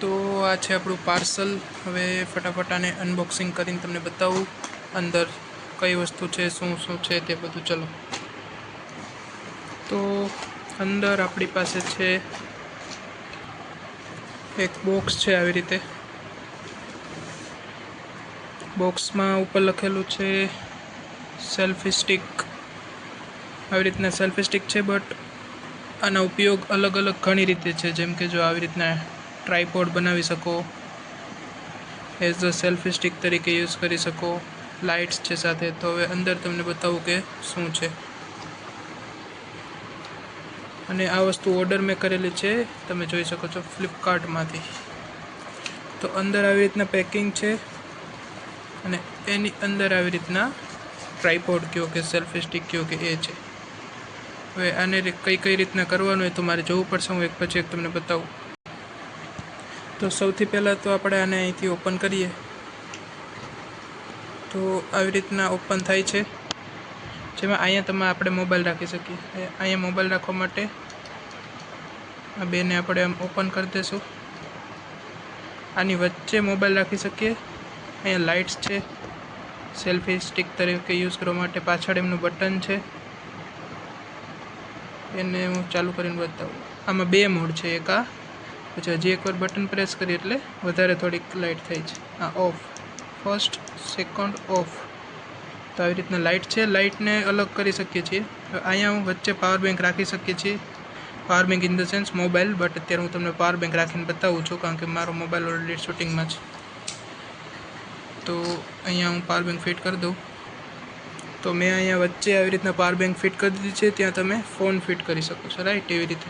તો આ છે આપણું પાર્સલ। હવે ફટાફટ આને અનબોક્સિંગ કરીને તમને બતાવું અંદર કઈ વસ્તુ છે, શું શું છે તે બધું। ચલો, તો અંદર આપણી પાસે છે એક બોક્સ છે। આવી રીતે બોક્સમાં ઉપર લખેલું છે સેલ્ફી સ્ટિક। આવી રીતના સેલ્ફી સ્ટિક છે, બટ આના ઉપયોગ અલગ અલગ ઘણી રીતે છે। જેમ કે જો આવી રીતના ટ્રાયપોડ બનાવી શકો, એઝ અ સેલ્ફી સ્ટિક તરીકે યુઝ કરી શકો, લાઇટ્સ છે સાથે। તો હવે અંદર તમને બતાવું કે શું છે। અને આ વસ્તુ ઓર્ડર મેં કરેલી છે, તમે જોઈ શકો છો ફ્લિપકાર્ટમાંથી। તો અંદર આવી રીતના પેકિંગ છે, અને એની અંદર આવી રીતના ટ્રાયપોડ કહો કે સેલ્ફી સ્ટિક કહો કે એ છે। હવે આને કઈ રીતના કરવાનું હોય તો મારે જોવું પડશે, હું એક પછી એક તમને બતાવું। તો સૌથી પહેલાં તો આપણે આને અહીંથી ઓપન કરીએ તો આવી રીતના ઓપન થાય છે, જેમાં અહીંયા આપણે મોબાઈલ રાખી શકીએ। અહીંયા મોબાઈલ રાખવા માટે આ બેને આપણે આમ ઓપન કરી દઈશું। આની વચ્ચે મોબાઈલ રાખી શકીએ। અહીંયા લાઇટ્સ છે સેલ્ફી સ્ટિક તરીકે યુઝ કરવા માટે, પાછળ એમનું બટન છે, એને હું ચાલુ કરીને બતાવું। આમાં બે મોડ છે, એક આ, પછી હજી એકવાર બટન પ્રેસ કરીએ એટલે વધારે થોડીક લાઇટ થાય છે। આ ઓફ, ફર્સ્ટ, સેકન્ડ, ઓફ। તો આવી રીતના લાઇટ છે, લાઇટને અલગ કરી શકીએ છીએ। અહીંયા હું વચ્ચે પાવર બેંક રાખી શકીએ છીએ, power bank in the sense mobile, but અત્યારે હું તમને પાવર બેંક રાખીને બતાવું છું, કારણ કે મારો મોબાઈલ ઓલરેડી શૂટિંગમાં છે। તો અહીંયા હું પાવર બેંક ફિટ કરી દઉં। તો મેં અહીંયા વચ્ચે આવી રીતના પાવર બેંક ફિટ કરી દીધી છે, ત્યાં તમે ફોન ફિટ કરી શકો છો, રાઈટ? એવી રીતે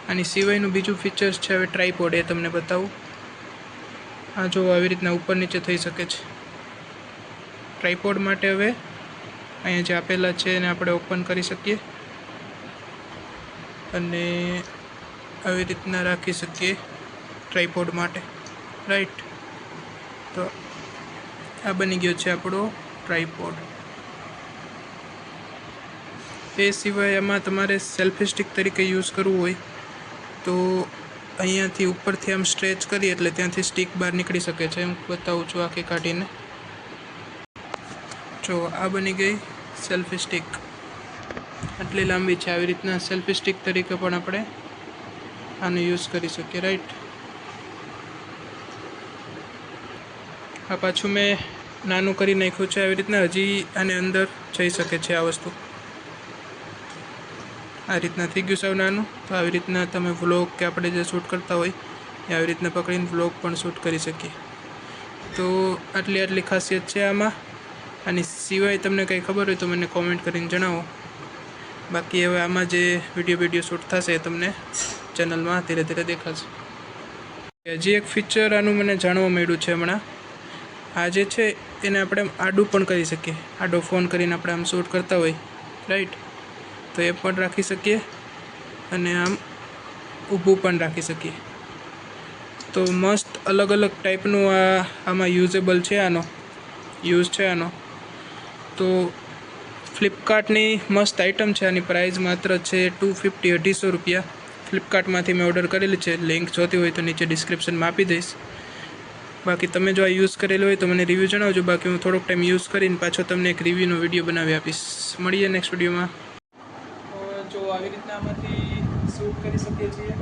આની સિવાયનું બીજું ફીચર્સ છે હવે ટ્રાયપોડ, એ તમને બતાવું। આ જો આવી રીતના ઉપર નીચે થઈ શકે છે। ટ્રાયપોડ માટે હવે અહીંયા જે આપેલા છે એને આપણે ઓપન કરી શકીએ અને આવી રીતના રાખી શકીએ ટ્રાયપોડ માટે, રાઈટ? તો આ બની ગયો છે આપણો ટ્રાયપોડ। એ સિવાય એમાં તમારે સેલ્ફી સ્ટિક તરીકે યુઝ કરવું હોય તો અહીંયાથી ઉપરથી આમ સ્ટ્રેચ કરીએ એટલે ત્યાંથી સ્ટિક બહાર નીકળી શકે છે। હું બતાવું છું આખી કાઢીને। જો આ બની ગઈ સેલ્ફી સ્ટિક, આટલી લાંબી છે। આવી રીતના સેલ્ફી સ્ટિક તરીકે પણ આપણે આને યુઝ કરી શકીએ, રાઈટ? આ પાછું મેં નાનું કરી નાખ્યું છે, આવી રીતના હજી આને અંદર જઈ શકે છે આ વસ્તુ। આ રીતના થઈ ગયું સાવ નાનું। તો આવી રીતના તમે વ્લોગ કે આપણે જે શૂટ કરતા હોય એ આવી રીતના પકડીને વ્લોગ પણ શૂટ કરી શકીએ। તો આટલી ખાસિયત છે આમાં। આની સિવાય તમને કંઈ ખબર હોય તો મને કોમેન્ટ કરીને જણાવો। બાકી હવે આમાં જે વિડીયો શૂટ થશે એ તમને ચેનલમાં ધીરે ધીરે દેખાશે। હજી એક ફીચર આનું મને જાણવા મળ્યું છે હમણાં, આ જે છે એને આપણે આડું પણ કરી શકીએ। આડો ફોન કરીને આપણે આમ શૂટ કરતા હોય, રાઈટ? તો એ પણ રાખી શકીએ અને આમ ઊભું પણ રાખી શકીએ। તો મસ્ત અલગ અલગ ટાઈપનું આમાં યુઝેબલ છે, આનો યુઝ છે આનો। તો ફ્લિપકાર્ટની મસ્ત આઇટમ છે। આની પ્રાઇસ માત્ર છે 250, 250 રૂપિયા। ફ્લિપકાર્ટમાંથી મેં ઓર્ડર કરેલી છે, લિંક જોતી હોય તો નીચે ડિસ્ક્રિપ્શનમાં આપી દઈશ। બાકી તમે જો આ યુઝ કરેલો હોય તો મને રિવ્યૂ જણાવજો। બાકી હું થોડોક ટાઈમ યુઝ કરીને પાછો તમને એક રિવ્યૂનો વિડીયો બનાવી આપીશ। મળીએ નેક્સ્ટ વિડીયોમાં। જો આવી રીતના આમાંથી શૂટ કરી શકીએ છીએ।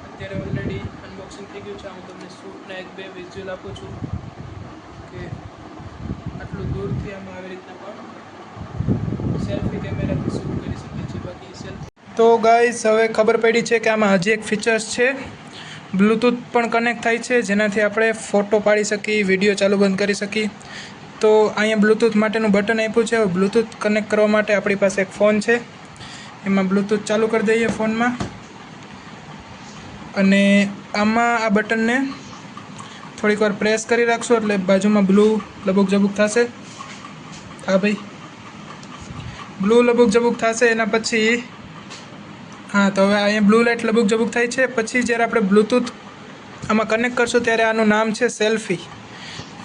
અત્યારે ઓલરેડી અનબોક્સિંગ થઈ ગયું છે। હું તમને શૂટના એક બે વિઝ્યુઅલ આપું છું કે આટલું દૂરથી આમાં આવી રીતના પણ સેલ્ફી કેમેરાથી શૂટ કરી શકીએ છીએ। બાકી સેલ્ફી તો ગાઈસ હવે ખબર પડી છે કે આમાં હજી એક ફીચર્સ છે, બ્લૂટૂથ પણ કનેક્ટ થાય છે, જેનાથી આપણે ફોટો પાડી શકીએ, વિડીયો ચાલુ બંધ કરી શકીએ। તો અહીંયા બ્લૂટૂથ માટેનું બટન આપ્યું છે। બ્લૂટૂથ કનેક્ટ કરવા માટે આપણી પાસે એક ફોન છે, એમાં બ્લૂટૂથ ચાલુ કરી દઈએ ફોનમાં, અને આમાં આ બટનને થોડીક વાર પ્રેસ કરી રાખશો એટલે બાજુમાં બ્લુ લબુક ઝબુક થશે। હા ભાઈ, બ્લુ લબુક ઝબુક થશે। એના પછી હા, તો હવે અહીંયા બ્લુ લાઇટ લબુક ઝબુક થાય છે। પછી જ્યારે આપણે બ્લૂટૂથ આમાં કનેક્ટ કરશું ત્યારે આનું નામ છે સેલ્ફી।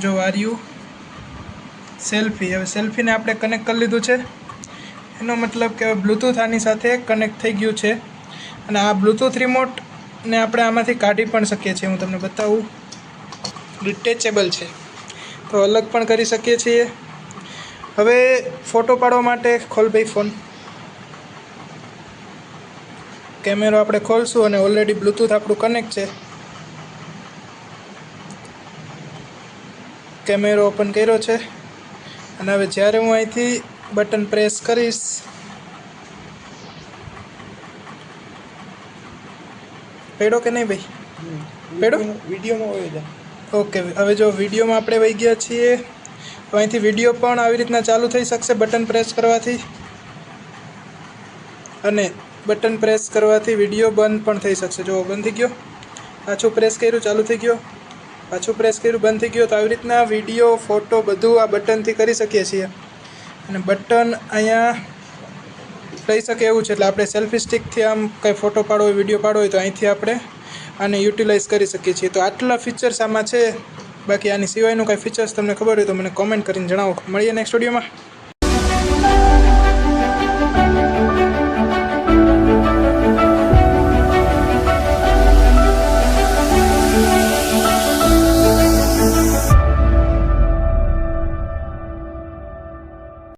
જો આર્યુ સેલ્ફી, હવે સેલ્ફીને આપણે કનેક્ટ કરી લીધું છે, એનો મતલબ કે બ્લૂટૂથ આની સાથે કનેક્ટ થઈ ગયું છે। અને આ બ્લૂટૂથ રિમોટ ને આપણે આમાંથી કાઢી પણ શકીએ છીએ. હું તમને બતાવું, ડિટેચેબલ છે તો અલગ પણ કરી શકીએ છીએ. હવે ફોટો પાડવા માટે ખોલ ભાઈ ફોન. કેમેરો આપણે ખોલશું અને ઓલરેડી બ્લૂટૂથ આપણું કનેક્ટ છે. કેમેરો ઓપન કર્યો છે અને હવે જ્યારે હું અહીંથી બટન પ્રેસ કરીશ પેડો કે નહીં ભાઈ? પેડો વિડીયોમાં હોય છે. ઓકે, હવે જો વિડીયોમાં આપણે વહી ગયા છીએ તો અહીંથી વિડીયો પણ આવી રીતના ચાલુ થઈ શકશે બટન પ્રેસ કરવાથી, અને બટન પ્રેસ કરવાથી વિડીયો બંધ પણ થઈ શકશે. જો બંધ થઈ ગયો, પાછું પ્રેસ કર્યું ચાલુ થઈ ગયો, પાછું પ્રેસ કર્યું બંધ થઈ ગયો. તો આવી રીતના વિડીયો, ફોટો બધું આ બટનથી કરી શકીએ છીએ. અને બટન અહીંયા લઈ શકે એવું છે, એટલે આપણે સેલ્ફી સ્ટિકથી આમ કંઈ ફોટો પાડવો હોય, વિડીયો પાડવો હોય તો અહીંથી આપણે આને યુટિલાઇઝ કરી શકીએ છીએ. તો આટલા ફીચર્સ આમાં છે. બાકી આની સિવાયનું કાંઈ ફીચર્સ તમને ખબર હોય તો મને કોમેન્ટ કરીને જણાવો. મળીએ નેક્સ્ટ વિડીયોમાં.